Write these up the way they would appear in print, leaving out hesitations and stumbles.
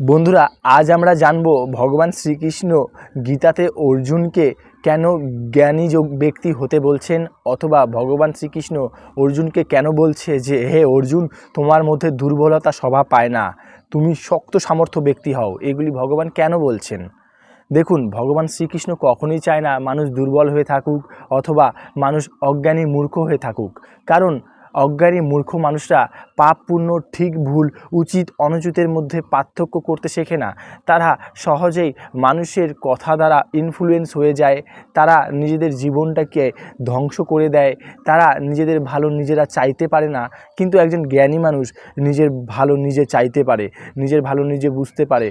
বন্ধুরা, আজ আমরা জানব ভগবান শ্রীকৃষ্ণ গীতাতে অর্জুনকে কেন জ্ঞানী ব্যক্তি হতে বলছেন, অথবা ভগবান শ্রীকৃষ্ণ অর্জুনকে কেন বলছে যে হে অর্জুন, তোমার মধ্যে দুর্বলতা শোভা পায় না, তুমি শক্ত সামর্থ্য ব্যক্তি হও। এগুলি ভগবান কেন বলছেন? দেখুন, ভগবান শ্রীকৃষ্ণ কখনোই চায় না মানুষ দুর্বল হয়ে থাকুক অথবা মানুষ অজ্ঞানী মূর্খ হয়ে থাকুক। কারণ অজ্ঞানী মূর্খ মানুষরা পাপ পুণ্য, ঠিক ভুল, উচিত অনুচিতের মধ্যে পার্থক্য করতে শেখে না। তারা সহজেই মানুষের কথা দ্বারা ইনফ্লুয়েন্স হয়ে যায়। তারা নিজেদের জীবনটাকে ধ্বংস করে দেয়। তারা নিজেদের ভালো নিজেরা চাইতে পারে না। কিন্তু একজন জ্ঞানী মানুষ নিজের ভালো নিজে চাইতে পারে, নিজের ভালো নিজে বুঝতে পারে,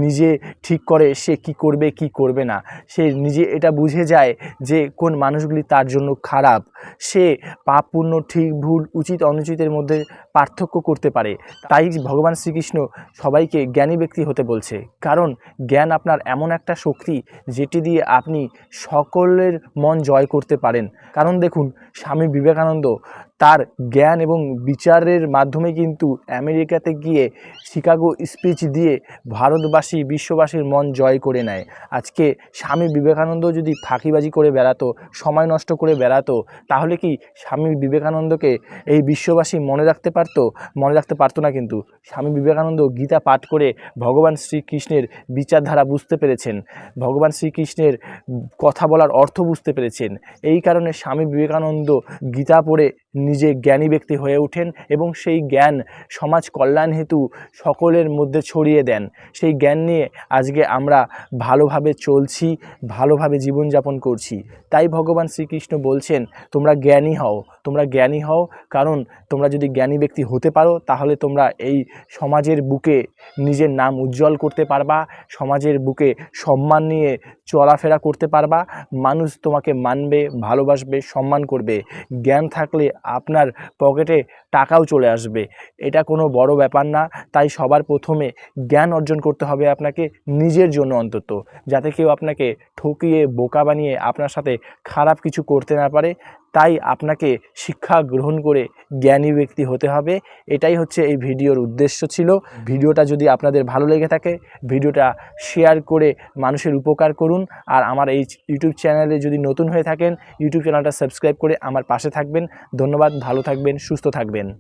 নিজে ঠিক করে সে কি করবে কি করবে না। সে নিজে এটা বুঝে যায় যে কোন মানুষগুলি তার জন্য খারাপ। সে পাপ পুণ্য, ঠিক ভুল, উচিত অনুচিতের মধ্যে পার্থক্য করতে পারে। তাই ভগবান শ্রীকৃষ্ণ সবাইকে জ্ঞানী ব্যক্তি হতে বলছে। কারণ জ্ঞান আপনার এমন একটা শক্তি যেটি দিয়ে আপনি সকলের মন জয় করতে পারেন। কারণ দেখুন, স্বামী বিবেকানন্দ তার জ্ঞান এবং বিচারের মাধ্যমে কিন্তু আমেরিকাতে গিয়ে শিকাগো স্পিচ দিয়ে ভারতবাসী, বিশ্ববাসীর মন জয় করে নেয়। আজকে স্বামী বিবেকানন্দ যদি ফাঁকিবাজি করে বেড়াতো, সময় নষ্ট করে বেড়াতো, তাহলে কি স্বামী বিবেকানন্দকে এই বিশ্ববাসী মনে রাখতে পারতো? মনে রাখতে পারতো না। কিন্তু স্বামী বিবেকানন্দ গীতা পাঠ করে ভগবান শ্রীকৃষ্ণের বিচারধারা বুঝতে পেরেছেন, ভগবান শ্রীকৃষ্ণের কথা বলার অর্থ বুঝতে পেরেছেন। এই কারণে স্বামী বিবেকানন্দ গীতা পড়ে নিজে জ্ঞানী ব্যক্তি হয়ে ওঠেন এবং সেই জ্ঞান সমাজ কল্যাণ হেতু সকলের মধ্যে ছড়িয়ে দেন। সেই জ্ঞান নিয়ে আজকে আমরা ভালোভাবে চলছি, ভালোভাবে জীবনযাপন করছি। তাই ভগবান শ্রীকৃষ্ণ বলছেন, তোমরা জ্ঞানী হও, তোমরা জ্ঞানী হও। কারণ তোমরা যদি জ্ঞানী ব্যক্তি হতে পারো, তাহলে তোমরা এই সমাজের বুকে নিজের নাম উজ্জ্বল করতে পারবা, সমাজের বুকে সম্মান নিয়ে চলাফেরা করতে পারবা। মানুষ তোমাকে মানবে, ভালোবাসবে, সম্মান করবে। জ্ঞান থাকলে আপনার পকেটে টাকাও চলে আসবে। এটা কোনো বড় ব্যাপার না। তাই সবার প্রথমে জ্ঞান অর্জন করতে হবে আপনাকে, নিজের জন্য অন্তত, যাতে কেউ আপনাকে ঠকিয়ে বোকা বানিয়ে আপনার সাথে খারাপ কিছু করতে না পারে। তাই আপনাকে শিক্ষা গ্রহণ করে জ্ঞানী ব্যক্তি হতে হবে। এটাই হচ্ছে এই ভিডিওর উদ্দেশ্য ছিল। ভিডিওটা যদি আপনাদের ভালো লেগে থাকে, ভিডিওটা শেয়ার করে মানুষের উপকার করুন। আর আমার এই ইউটিউব চ্যানেলে যদি নতুন হয়ে থাকেন, ইউটিউব চ্যানেলটা সাবস্ক্রাইব করে আমার পাশে থাকবেন। ধন্যবাদ। ভালো থাকবেন, সুস্থ থাকবেন।